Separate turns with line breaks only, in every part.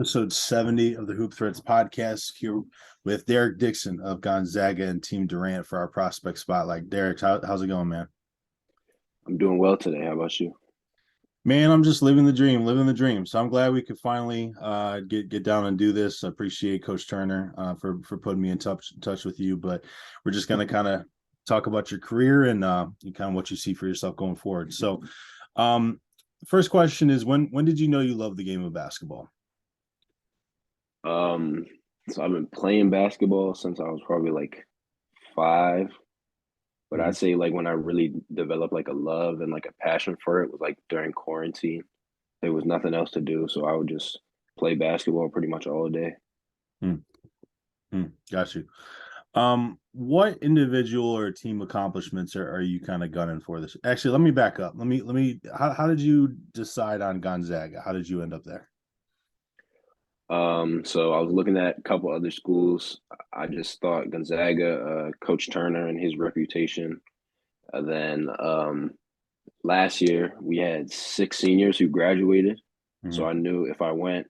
Episode 70 of the Hoop Threads podcast here with Derek Dixon of Gonzaga and Team Durant for our prospect spotlight. Derek, how's it going, man?
I'm doing well today. How about you?
Man, I'm just living the dream, living the dream. So I'm glad we could finally get down and do this. I appreciate Coach Turner for putting me in touch with you. But we're just gonna kind of talk about your career and kind of what you see for yourself going forward. So, um, first question is when did you know you loved the game of basketball?
Um, so I've been playing basketball since I was probably like 5, but
Mhm.
I'd say like when I really developed like a love and like a passion for it was like during quarantine. There was nothing else to do, so I would just play basketball pretty much all day.
Got you. What individual or team accomplishments are you kind of gunning for this? Actually, let me back up. Let me how did you decide on Gonzaga? How did you end up there?
So I was looking at a couple other schools. I just thought Gonzaga, Coach Turner and his reputation. And then last year we had 6 seniors who graduated. So
Mhm.
I knew if I went,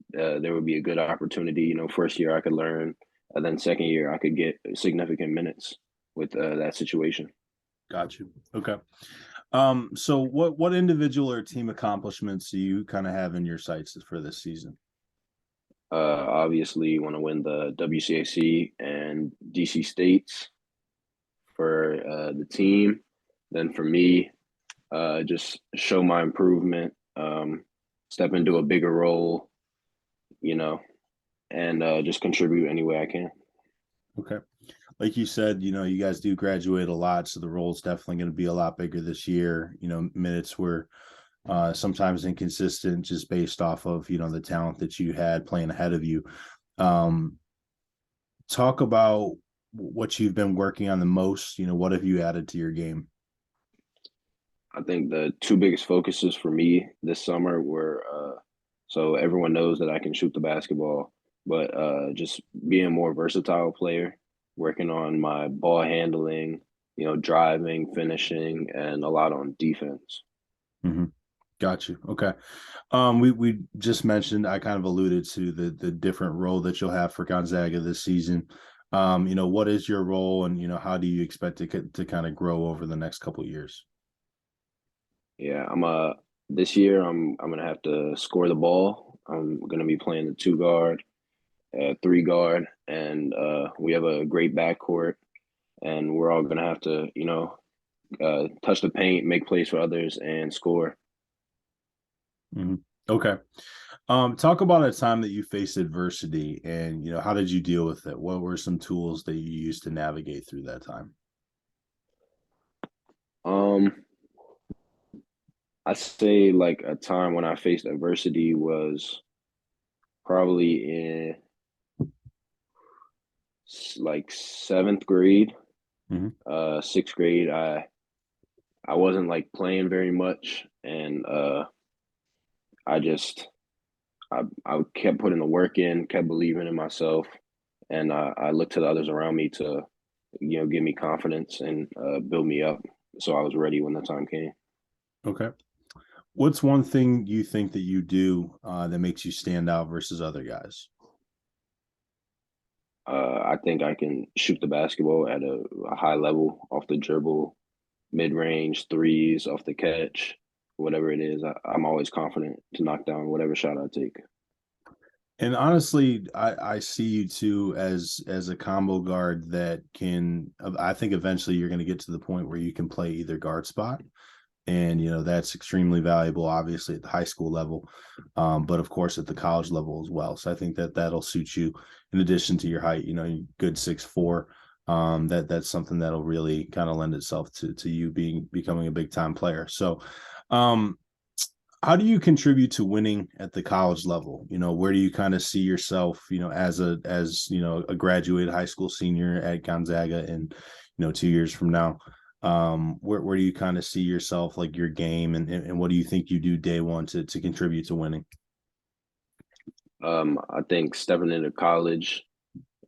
there would be a good opportunity. First year I could learn, and then second year I could get significant minutes with that situation.
Got you. Okay. So what individual or team accomplishments do you kind of have in your sights for this season?
Obviously, want to win the WCAC and DC states for the team. Then for me, just show my improvement, step into a bigger role, you know, and just contribute any way I can.
Okay. Like you said, you guys do graduate a lot, so the role's definitely going to be a lot bigger this year. Minutes were sometimes inconsistent just based off of the talent that you had playing ahead of you. Um, Talk about what you've been working on the most. What have you added to your game?
I think the two biggest focuses for me this summer were so everyone knows that I can shoot the basketball, but just being a more versatile player, working on my ball handling, driving, finishing, and a lot on defense.
Mm-hmm. Got you. Okay. We just mentioned, I kind of alluded to the different role that you'll have for Gonzaga this season. What is your role, and how do you expect to kind of grow over the next couple of years?
Yeah, I'm this year I'm gonna have to score the ball. I'm gonna be playing the 2 guard, 3 guard, and we have a great backcourt, and we're all gonna have to touch the paint, make plays for others, and score.
Mhm. Okay. Talk about a time that you faced adversity and, how did you deal with it? What were some tools that you used to navigate through that time?
Um, I say like a time when I faced adversity was probably in like seventh grade,
Hmm.
sixth grade. I wasn't like playing very much, and I just I kept putting the work in, kept believing in myself, and I looked to the others around me to give me confidence and build me up, so I was ready when the time came.
Okay. What's one thing you think that you do that makes you stand out versus other guys?
I think I can shoot the basketball at a high level off the dribble, mid range, threes, off the catch, whatever it is. I'm always confident to knock down whatever shot I take.
And honestly, I see you too as a combo guard that can. I think eventually you're going to get to the point where you can play either guard spot, and that's extremely valuable, obviously at the high school level, but of course at the college level as well. So I think that that'll suit you. In addition to your height, good 6'4". That's something that'll really kind of lend itself to you becoming a big time player. So, um, how do you contribute to winning at the college level? Where do you kind of see yourself, as a graduate high school senior at Gonzaga in, 2 years from now? Where do you kind of see yourself, like your game, and what do you think you do day one to contribute to winning?
I think stepping into college,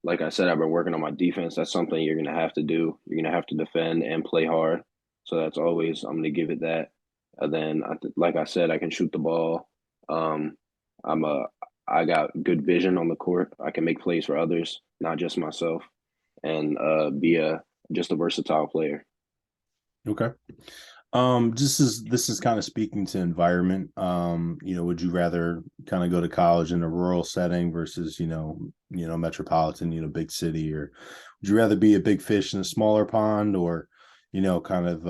like I said, I've been working on my defense. That's something you're gonna have to do. You're gonna have to defend and play hard. So that's always I'm gonna give it that. And then, like I said, I can shoot the ball. Um, I'm a I got good vision on the court. I can make plays for others, not just myself, and be a just a versatile player.
Okay. Just as this is kind of speaking to environment, would you rather kind of go to college in a rural setting versus, metropolitan, big city, or would you rather be a big fish in a smaller pond, or, kind of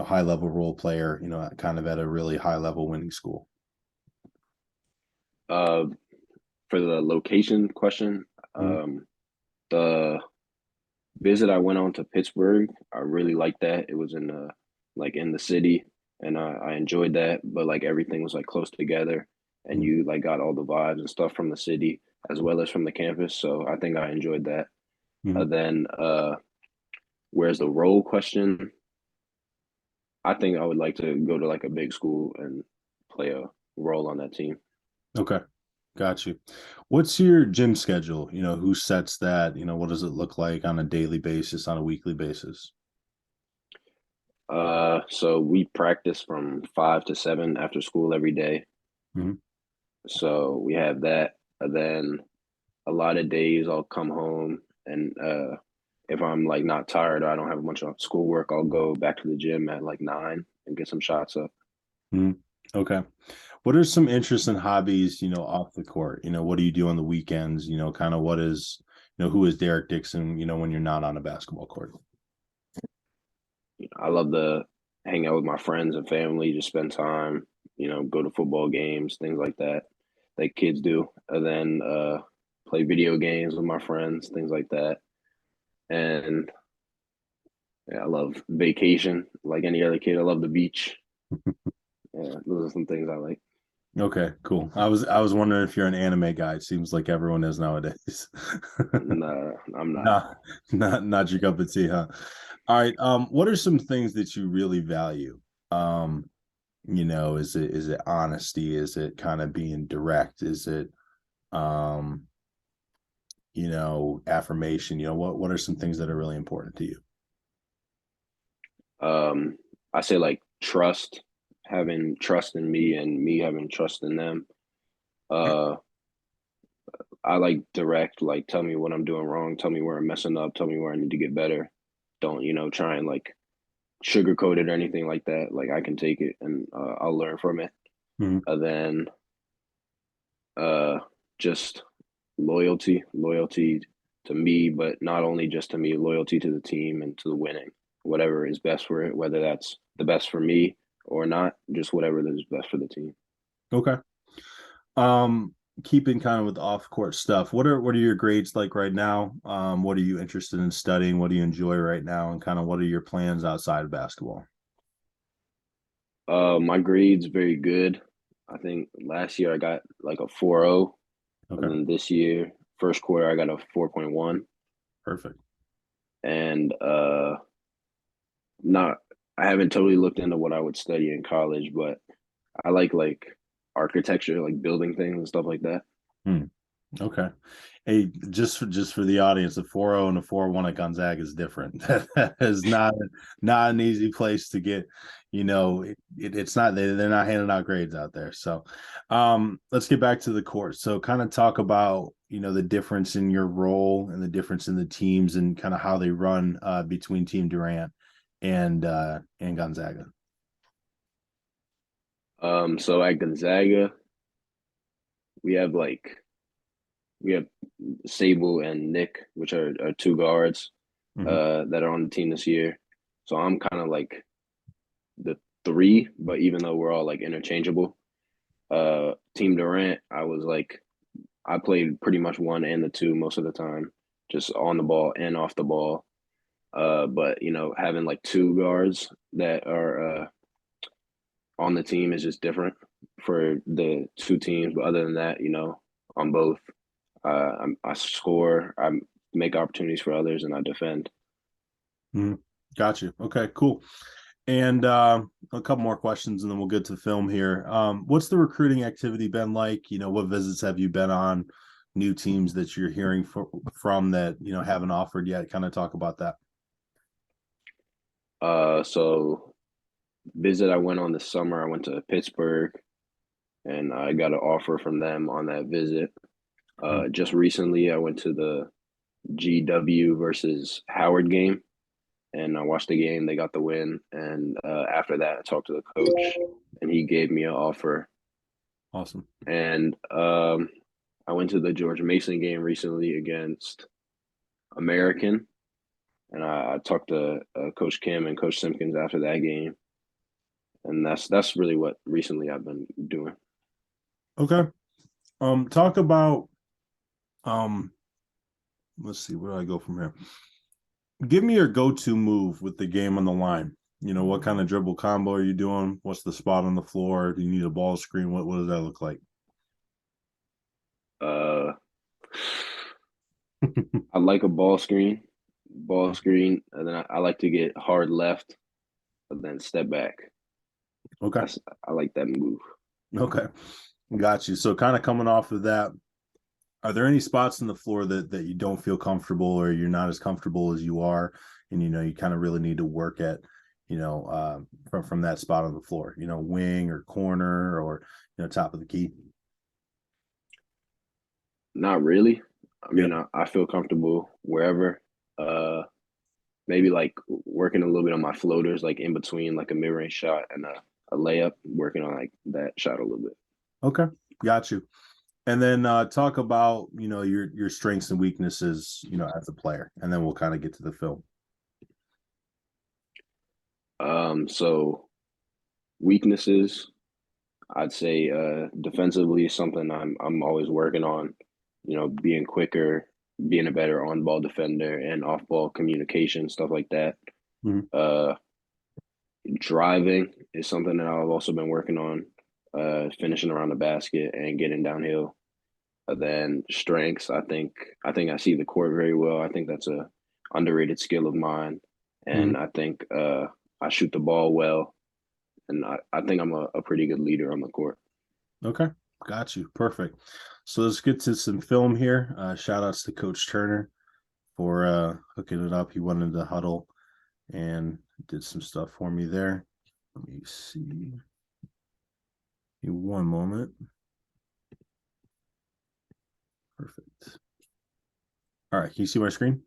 high level role player, kind of at a really high level winning school?
Uh, for the location question,
Mhm.
the visit I went on to Pittsburgh, I really liked that. It was in the city, and I enjoyed that. But like everything was like close together, and
Mhm.
you like got all the vibes and stuff from the city as well as from the campus. So I think I enjoyed that.
Mhm.
Then where's the role question? I think I would like to go to like a big school and play a role on that team.
Okay. Got you. What's your gym schedule? Who sets that? What does it look like on a daily basis, on a weekly basis?
So we practice from 5 to 7 after school every day.
Mhm.
So we have that. And then a lot of days I'll come home and if I'm like not tired or I don't have a bunch of schoolwork, I'll go back to the gym at like 9 and get some shots up.
Mhm. Okay. What are some interests and hobbies, off the court? What do you do on the weekends? Kind of what is, who is Derek Dixon, when you're not on a basketball court?
I love to hang out with my friends and family, just spend time, go to football games, things like kids do. And then play video games with my friends, things like that. And yeah, I love vacation like any other kid. I love the beach. Yeah, those are some things I like.
Okay, cool. I was wondering if you're an anime guy. It seems like everyone is nowadays.
Nah, I'm not.
No, not your cup of tea, huh? All right. What are some things that you really value? Um, is it honesty? Is it kind of being direct? Is it um, affirmation? What are some things that are really important to you?
Um, I say like trust, having trust in me and me having trust in them. Uh, I like direct, like tell me what I'm doing wrong, tell me where I'm messing up, tell me where I need to get better. Don't, try and like sugarcoat it or anything like that. Like I can take it and I'll learn from it.
Mhm.
And then uh, just loyalty to me, but not only just to me, loyalty to the team and to the winning, whatever is best for it, whether that's the best for me or not, just whatever is best for the team.
Okay. Um, Keeping kind of with off court stuff, what are your grades like right now? What are you interested in studying? What do you enjoy right now? And kind of what are your plans outside of basketball?
My grades very good. I think last year I got like a 4.0, and
Okay,
then this year, first quarter, I got a 4.1.
perfect.
And not I haven't totally looked into what I would study in college, but I like architecture, like building things and stuff like that.
Hmm. Okay. Hey, just for the audience, a 4.0 and a 4.1 at Gonzaga is different. That is not an easy place to get. It's not they're not handing out grades out there. So, let's get back to the court. So, kind of talk about the difference in your role and the difference in the teams and kind of how they run between Team Durant and Gonzaga.
So at Gonzaga, we have like we have Sable and Nick, which are two guards
Hmm.
that are on the team this year. So I'm kind of like the three, but even though we're all like interchangeable, Team Durant, I played pretty much one and the two most of the time, just on the ball and off the ball. But having like two guards that are on the team is just different for the two teams. But other than that, on both, I score, I make opportunities for others, and I defend.
Hmm. Got you. Okay, cool. And a couple more questions, and then we'll get to film here. What's the recruiting activity been like? What visits have you been on? New teams that you're hearing from that haven't offered yet. Kind of talk about that.
So visit I went on this summer. I went to Pittsburgh. and I got an offer from them on that visit.
Mm.
Just recently, I went to the GW versus Howard game, and I watched the game. They got the win, and after that, I talked to the coach, and he gave me an offer.
Awesome.
And I went to the George Mason game recently against American, and I talked to Coach Kim and Coach Simpkins after that game, and that's really what recently I've been doing.
Okay. Talk about um. Let's see, where do I go from here? Give me your go-to move with the game on the line. You know, what kind of dribble combo are you doing? What's the spot on the floor? Do you need a ball screen? What does that look like?
Uh, I like a ball screen, and then I like to get hard left, but then step back.
Okay.
I like that move.
Okay. Got you. So kind of coming off of that, are there any spots in the floor that you don't feel comfortable or you're not as comfortable as you are, and you kind of really need to work at, from that spot on the floor, wing or corner or top of the key?
Not really. I
Yeah.
mean, I feel comfortable wherever. Uh, Maybe like working a little bit on my floaters, like in between like a mid range shot and a layup, working on like that shot a little bit.
Okay. Got you. And then talk about your strengths and weaknesses as a player, and then we'll kind of get to the film.
So weaknesses, I'd say defensively is something I'm always working on. You know, being quicker, being a better on ball defender, and off ball communication, stuff like that.
Mhm.
Uh, Driving is something that I've also been working on. Finishing around the basket and getting downhill. Then strengths, I think I see the court very well. I think that's a underrated skill of mine, and
Mhm.
I think I shoot the ball well, and I think I'm a pretty good leader on the court.
Okay, got you. Perfect. So let's get to some film here. Shout outs to Coach Turner for hooking it up. He went into the huddle and did some stuff for me there. Let me see. Give me one moment. Perfect. All right, can you see my screen?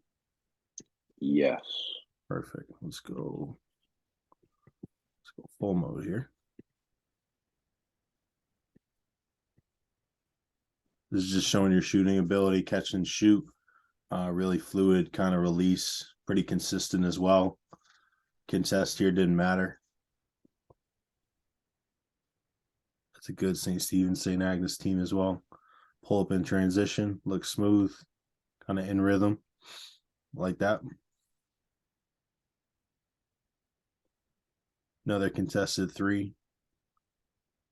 Yes.
Perfect. Let's go full mode here. This is just showing your shooting ability, catch and shoot. Really fluid kind of release, pretty consistent as well. Contest here didn't matter. That's a good St. Stephen's, St. Agnes team as well. Pull up in transition, looks smooth, kind of in rhythm, like that. Another contested three,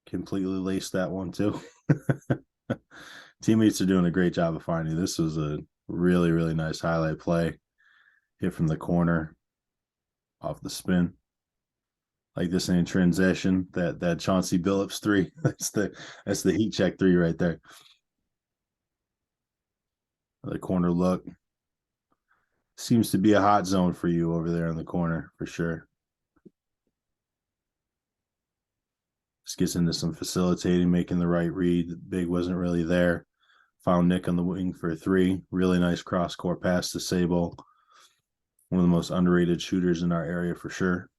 completely laced that one too. Teammates are doing a great job of finding. This was a really, really nice highlight play. Hit from the corner, off the spin. Like this in transition, that Chauncey Billups three. That's the heat check three right there. The corner look. Seems to be a hot zone for you over there in the corner for sure. Just gets into some facilitating, making the right read. The big wasn't really there. Found Nick on the wing for a three. Really nice cross court pass to Sable. One of the most underrated shooters in our area for sure.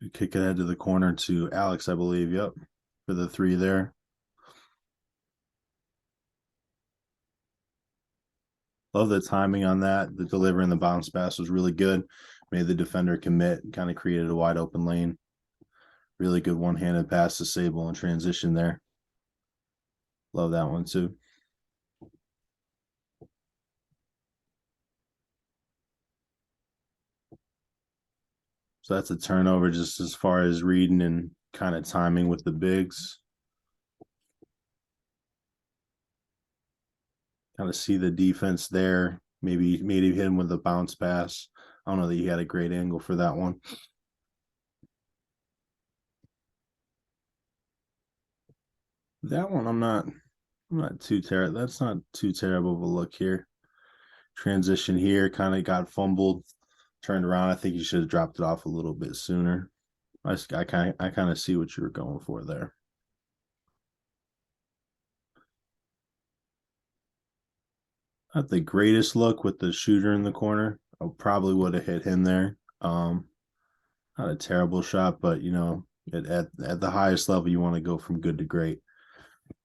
We kick it ahead to the corner to Alex, I believe. Yep, for the three there. Love the timing on that. The delivery and the bounce pass was really good. Made the defender commit, kind of created a wide open lane. Really good one-handed pass to Sable in transition there. Love that one too. So that's a turnover just as far as reading and kind of timing with the bigs. Kind of see the defense there. Maybe hit him with a bounce pass. I don't know that he had a great angle for that one. That one I'm not too terrible. That's not too terrible of a look here. Transition here kind of got fumbled, turned around. I think he should have dropped it off a little bit sooner. I kind of see what you were going for there. Not the greatest look with the shooter in the corner. I probably would have hit him there. Not a terrible shot, but at the highest level, you want to go from good to great.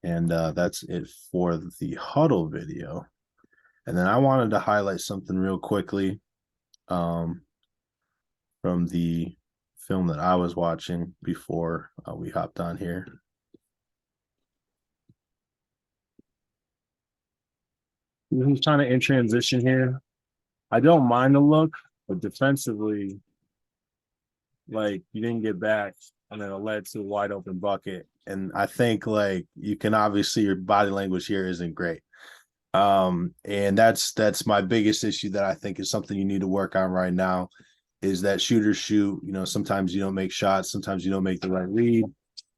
And that's it for the huddle video. And then I wanted to highlight something real quickly um, from the film that I was watching before we hopped on here. He's kind of in transition here. I don't mind the look, but defensively, like you didn't get back, and then it led to a wide open bucket. And I think like you can obviously your body language here isn't great. And that's my biggest issue that I think is something you need to work on right now is that shooters shoot. Sometimes you don't make shots, sometimes you don't make the right read,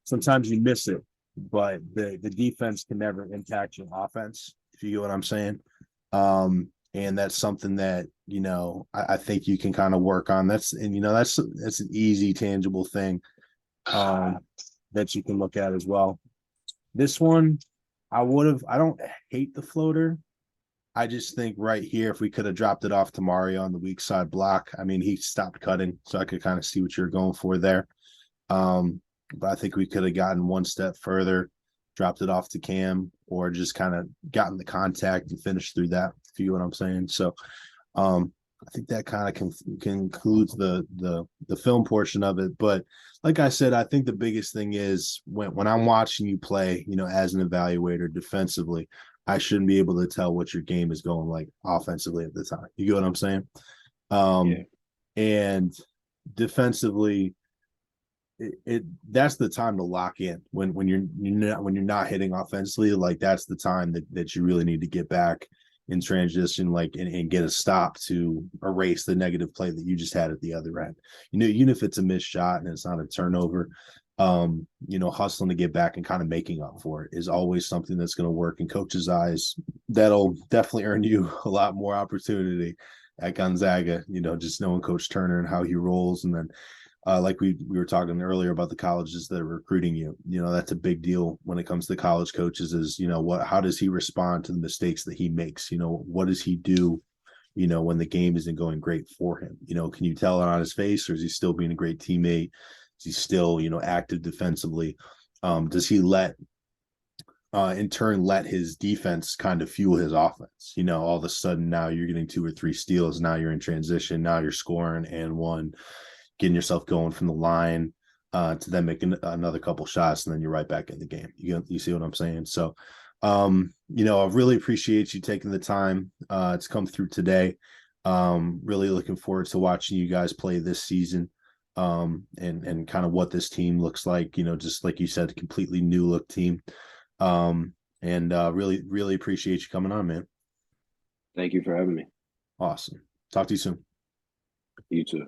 sometimes you miss it, but the defense can never impact your offense, if you get what I'm saying. And that's something that I think you can kind of work on. That's an easy, tangible thing that you can look at as well. This one, I don't hate the floater. I just think right here, if we could have dropped it off to Mario on the weak side block, I mean, he stopped cutting, so I could kind of see what you're going for there. But I think we could have gotten one step further, dropped it off to Cam, or just kind of gotten the contact and finished through that, if you know what I'm saying. So I think that kind of concludes the film portion of it. But like I said, I think the biggest thing is when I'm watching you play, as an evaluator defensively, I shouldn't be able to tell what your game is going like offensively at the time. You get what I'm saying?
Yeah.
And defensively, that's the time to lock in when you're not hitting offensively. Like that's the time that you really need to get back in transition, like and get a stop to erase the negative play that you just had at the other end. Even if it's a missed shot and it's not a turnover, hustling to get back and kind of making up for it is always something that's going to work in coach's eyes. That'll definitely earn you a lot more opportunity at Gonzaga, just knowing Coach Turner and how he rolls. And then like we were talking earlier about the colleges that are recruiting you, that's a big deal when it comes to college coaches is, how does he respond to the mistakes that he makes? What does he do, when the game isn't going great for him? Can you tell it on his face, or is he still being a great teammate? Is he still, active defensively? Does he in turn let his defense kind of fuel his offense? All of a sudden now you're getting 2 or 3 steals. Now you're in transition. Now you're scoring and one, getting yourself going from the line to then making another couple shots, and then you're right back in the game. You see what I'm saying? So, I really appreciate you taking the time to come through today. Really looking forward to watching you guys play this season. And kind of what this team looks like, just like you said, a completely new look team. And really, really appreciate you coming on, man.
Thank you for having me.
Awesome. Talk to you soon.
You too.